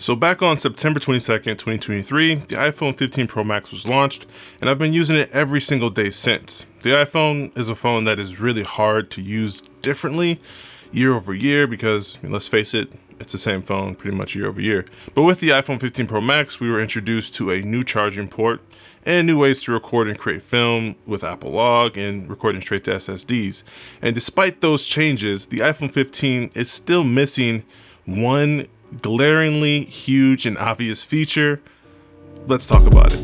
So back on September 22nd, 2023, the iPhone 15 Pro Max was launched, and I've been using it every single day since. The iPhone is a phone that is really hard to use differently year over year because, let's face it, it's the same phone pretty much year over year. But with the iPhone 15 Pro Max, we were introduced to a new charging port and new ways to record and create film with Apple Log and recording straight to SSDs. And despite those changes, the iPhone 15 is still missing one glaringly huge and obvious feature. Let's talk about it.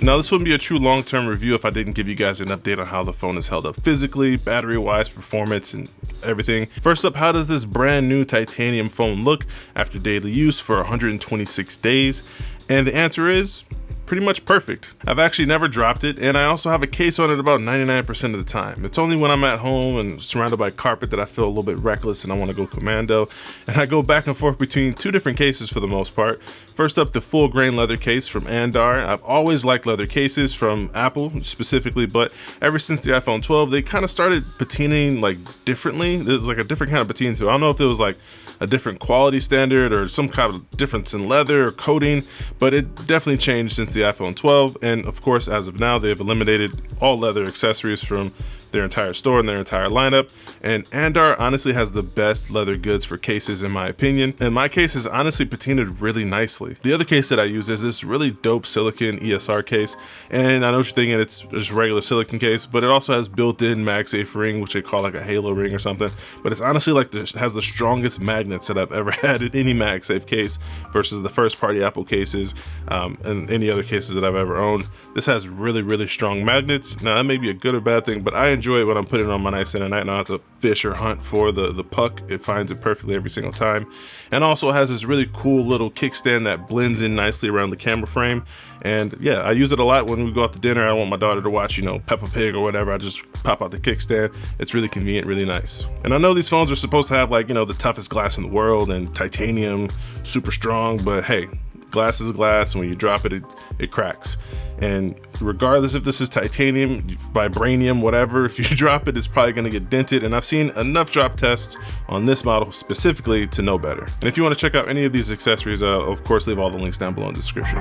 Now, this wouldn't be a true long-term review if I didn't give you guys an update on how the phone is held up physically, battery-wise, performance, and everything. First up, how does this brand new titanium phone look after daily use for 126 days? And the answer is pretty much perfect. I've actually never dropped it, and I also have a case on it about 99% of the time. It's only when I'm at home and surrounded by carpet that I feel a little bit reckless and I want to go commando, and I go back and forth between two different cases for the most part. First up, the full grain leather case from Andar. I've always liked leather cases from Apple specifically, but ever since the iPhone 12, they kind of started patinaing like differently. There's like a different kind of patina too. I don't know if it was like a different quality standard or some kind of difference in leather or coating, but it definitely changed since the iPhone 12. And of course, as of now, they've eliminated all leather accessories from their entire store and their entire lineup. And Andar honestly has the best leather goods for cases in my opinion. And my case is honestly patinaed really nicely. The other case that I use is this really dope silicone ESR case. And I know what you're thinking, it's just a regular silicone case, but it also has built-in MagSafe ring, which they call like a halo ring or something. But it's honestly like has the strongest magnets that I've ever had in any MagSafe case versus the first party Apple cases and any other cases that I've ever owned. This has really, really strong magnets. Now that may be a good or bad thing, but I enjoy it when I'm putting it on my nightstand at night and I don't have to fish or hunt for the puck. It finds it perfectly every single time. And also has this really cool little kickstand that blends in nicely around the camera frame. And yeah, I use it a lot when we go out to dinner. I want my daughter to watch, Peppa Pig or whatever. I just pop out the kickstand. It's really convenient, really nice. And I know these phones are supposed to have like, the toughest glass in the world and titanium, super strong, but hey, glass is glass, and when you drop it, it cracks. And regardless if this is titanium, vibranium, whatever, if you drop it, it's probably gonna get dented. And I've seen enough drop tests on this model specifically to know better. And if you wanna check out any of these accessories, of course, leave all the links down below in the description.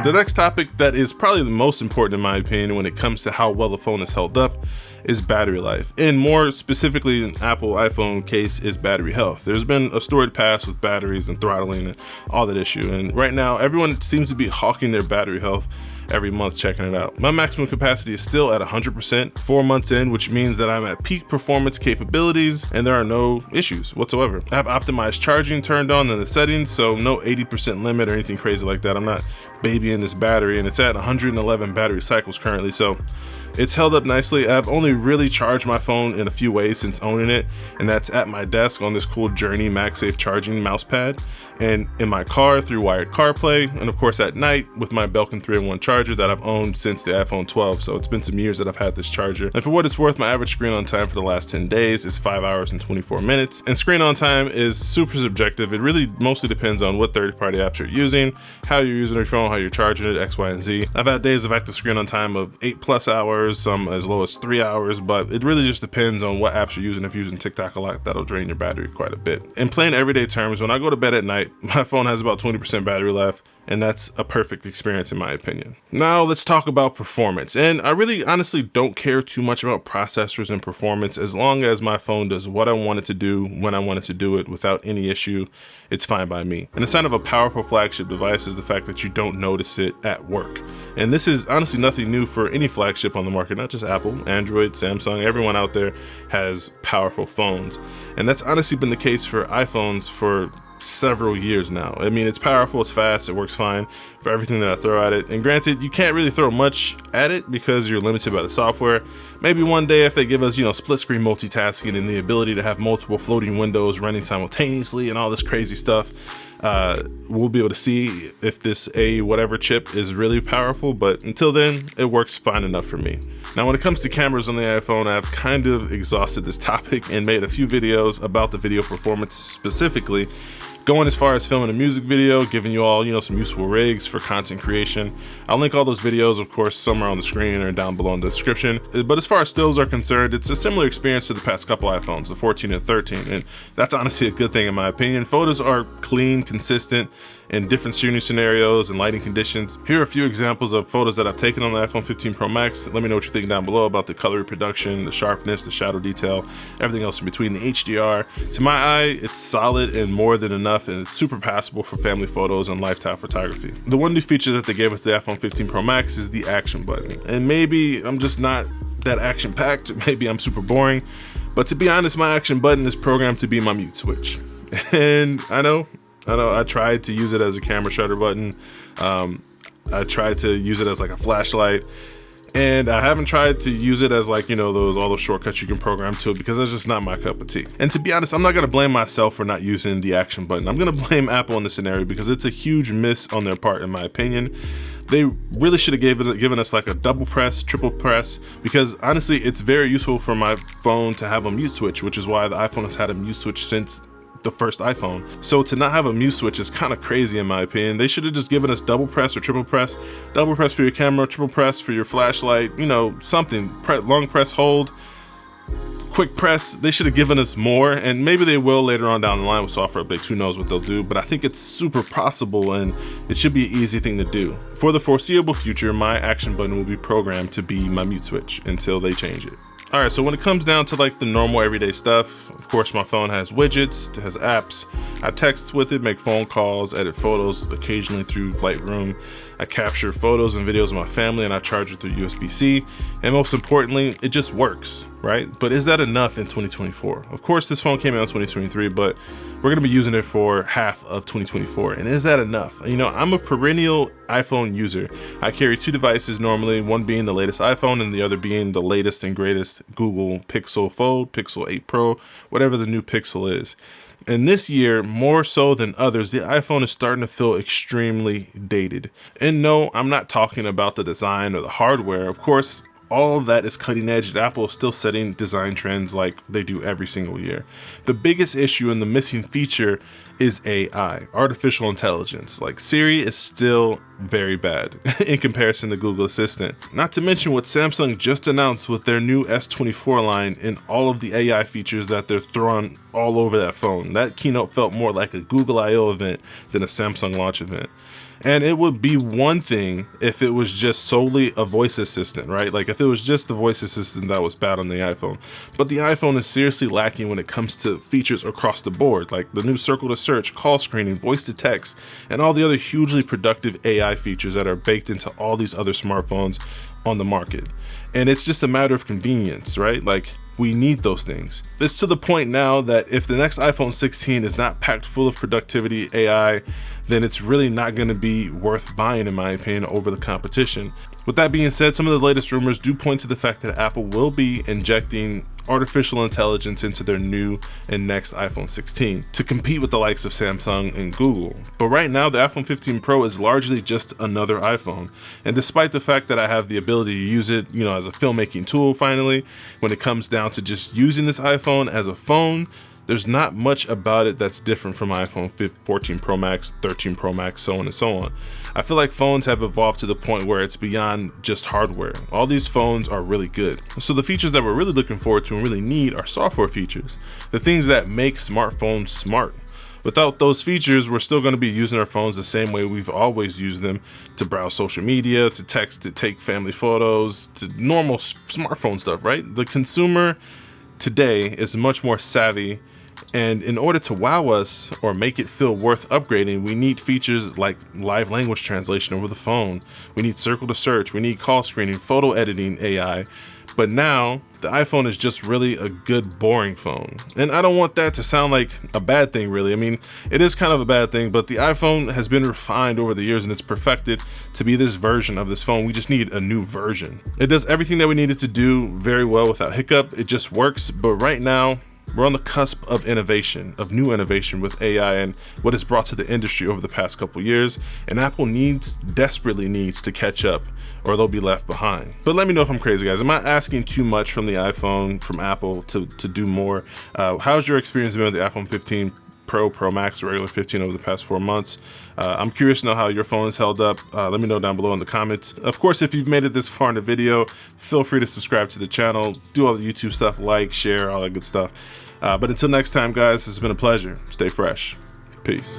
The next topic that is probably the most important in my opinion when it comes to how well the phone is held up is battery life, and more specifically in Apple iPhone case is battery health. There's been a storied past with batteries and throttling and all that issue, and right now everyone seems to be hawking their battery health every month, checking it out. My maximum capacity is still at 100% 4 months in, which means that I'm at peak performance capabilities and there are no issues whatsoever. I have optimized charging turned on in the settings, so no 80% limit or anything crazy like that. I'm not babying this battery, and it's at 111 battery cycles currently, so it's held up nicely. I've only really charged my phone in a few ways since owning it, and that's at my desk on this cool Journey MagSafe charging mouse pad, and in my car through wired CarPlay, and of course at night with my Belkin 3-in-1 charger that I've owned since the iPhone 12. So it's been some years that I've had this charger. And for what it's worth, my average screen on time for the last 10 days is 5 hours and 24 minutes. And screen on time is super subjective. It really mostly depends on what third-party apps you're using, how you're using your phone, how you're charging it, X, Y, and Z. I've had days of active screen on time of 8+ hours, some as low as 3 hours, but it really just depends on what apps you're using. If you're using TikTok a lot, that'll drain your battery quite a bit. In plain everyday terms, when I go to bed at night, my phone has about 20% battery left, and that's a perfect experience in my opinion. Now let's talk about performance. And I really honestly don't care too much about processors and performance as long as my phone does what I want it to do when I want it to do it without any issue. It's fine by me. And the sign of a powerful flagship device is the fact that you don't notice it at work. And this is honestly nothing new for any flagship on the market, not just Apple, Android, Samsung, everyone out there has powerful phones. And that's honestly been the case for iPhones for several years now. I mean, it's powerful, it's fast, it works fine for everything that I throw at it. And granted, you can't really throw much at it because you're limited by the software. Maybe one day if they give us, split screen multitasking and the ability to have multiple floating windows running simultaneously and all this crazy stuff, we'll be able to see if this whatever chip is really powerful. But until then, it works fine enough for me. Now, when it comes to cameras on the iPhone, I've kind of exhausted this topic and made a few videos about the video performance specifically. going as far as filming a music video, giving you all, some useful rigs for content creation. I'll link all those videos, of course, somewhere on the screen or down below in the description. But as far as stills are concerned, it's a similar experience to the past couple iPhones, the 14 and 13, and that's honestly a good thing in my opinion. Photos are clean, consistent, in different shooting scenarios and lighting conditions. Here are a few examples of photos that I've taken on the iPhone 15 Pro Max. Let me know what you think down below about the color reproduction, the sharpness, the shadow detail, everything else in between. The HDR, to my eye, it's solid and more than enough, and it's super passable for family photos and lifestyle photography. The one new feature that they gave us the iPhone 15 Pro Max is the action button. And maybe I'm just not that action packed, maybe I'm super boring, but to be honest, my action button is programmed to be my mute switch. And I know I tried to use it as a camera shutter button. I tried to use it as like a flashlight, and I haven't tried to use it as like, all those shortcuts you can program to it, because that's just not my cup of tea. And to be honest, I'm not gonna blame myself for not using the action button. I'm gonna blame Apple in this scenario because it's a huge miss on their part, in my opinion. They really should have given us like a double press, triple press, because honestly, it's very useful for my phone to have a mute switch, which is why the iPhone has had a mute switch since the first iPhone. So to not have a mute switch is kind of crazy in my opinion. They should have just given us double press or triple press. Double press for your camera, triple press for your flashlight, something. Long press, hold, quick press. They should have given us more, and maybe they will later on down the line with software updates. Who knows what they'll do, but I think it's super possible, and it should be an easy thing to do. For the foreseeable future, my action button will be programmed to be my mute switch until they change it. All right, so when it comes down to like the normal everyday stuff, of course my phone has widgets, it has apps. I text with it, make phone calls, edit photos occasionally through Lightroom. I capture photos and videos of my family, and I charge it through USB-C. And most importantly, it just works, right? But is that enough in 2024? Of course, this phone came out in 2023, but we're gonna be using it for half of 2024. And is that enough? I'm a perennial iPhone user. I carry two devices normally, one being the latest iPhone and the other being the latest and greatest Google Pixel Fold, Pixel 8 Pro, whatever the new Pixel is. And this year, more so than others, the iPhone is starting to feel extremely dated. And no, I'm not talking about the design or the hardware. Of course, all of that is cutting edge. Apple is still setting design trends like they do every single year. The biggest issue and the missing feature is AI, artificial intelligence. Like Siri is still very bad in comparison to Google Assistant. Not to mention what Samsung just announced with their new S24 line and all of the AI features that they're throwing all over that phone. That keynote felt more like a Google I/O event than a Samsung launch event. And it would be one thing if it was just solely a voice assistant, right? Like if it was just the voice assistant that was bad on the iPhone. But the iPhone is seriously lacking when it comes to features across the board, like the new circle to search, call screening, voice to text, and all the other hugely productive AI features that are baked into all these other smartphones on the market. And it's just a matter of convenience, right? Like we need those things. It's to the point now that if the next iPhone 16 is not packed full of productivity AI, then it's really not going to be worth buying, in my opinion, over the competition. With that being said, some of the latest rumors do point to the fact that Apple will be injecting artificial intelligence into their new and next iPhone 16 to compete with the likes of Samsung and Google. But right now, the iPhone 15 Pro is largely just another iPhone. And despite the fact that I have the ability to use it, as a filmmaking tool finally, when it comes down to just using this iPhone as a phone, there's not much about it that's different from iPhone 14 Pro Max, 13 Pro Max, so on and so on. I feel like phones have evolved to the point where it's beyond just hardware. All these phones are really good. So the features that we're really looking forward to and really need are software features, the things that make smartphones smart. Without those features, we're still going to be using our phones the same way we've always used them, to browse social media, to text, to take family photos, to normal smartphone stuff, right? The consumer today is much more savvy, and in order to wow us or make it feel worth upgrading, we need features like live language translation over the phone. We need circle to search, we need call screening, photo editing AI. But now the iPhone is just really a good, boring phone. And I don't want that to sound like a bad thing, really. I mean, it is kind of a bad thing, but the iPhone has been refined over the years and it's perfected to be this version of this phone. We just need a new version. It does everything that we needed to do very well without hiccup. It just works. But right now, we're on the cusp of innovation, of new innovation with AI and what it's brought to the industry over the past couple years. And Apple desperately needs to catch up, or they'll be left behind. But let me know if I'm crazy, guys. Am I asking too much from the iPhone, from Apple to do more? How's your experience been with the iPhone 15 Pro, Pro Max, or regular 15 over the past 4 months. I'm curious to know how your phone is held up. Let me know down below in the comments. Of course, if you've made it this far in the video, feel free to subscribe to the channel, do all the YouTube stuff, like, share, all that good stuff. But until next time, guys, it's been a pleasure. Stay fresh. Peace.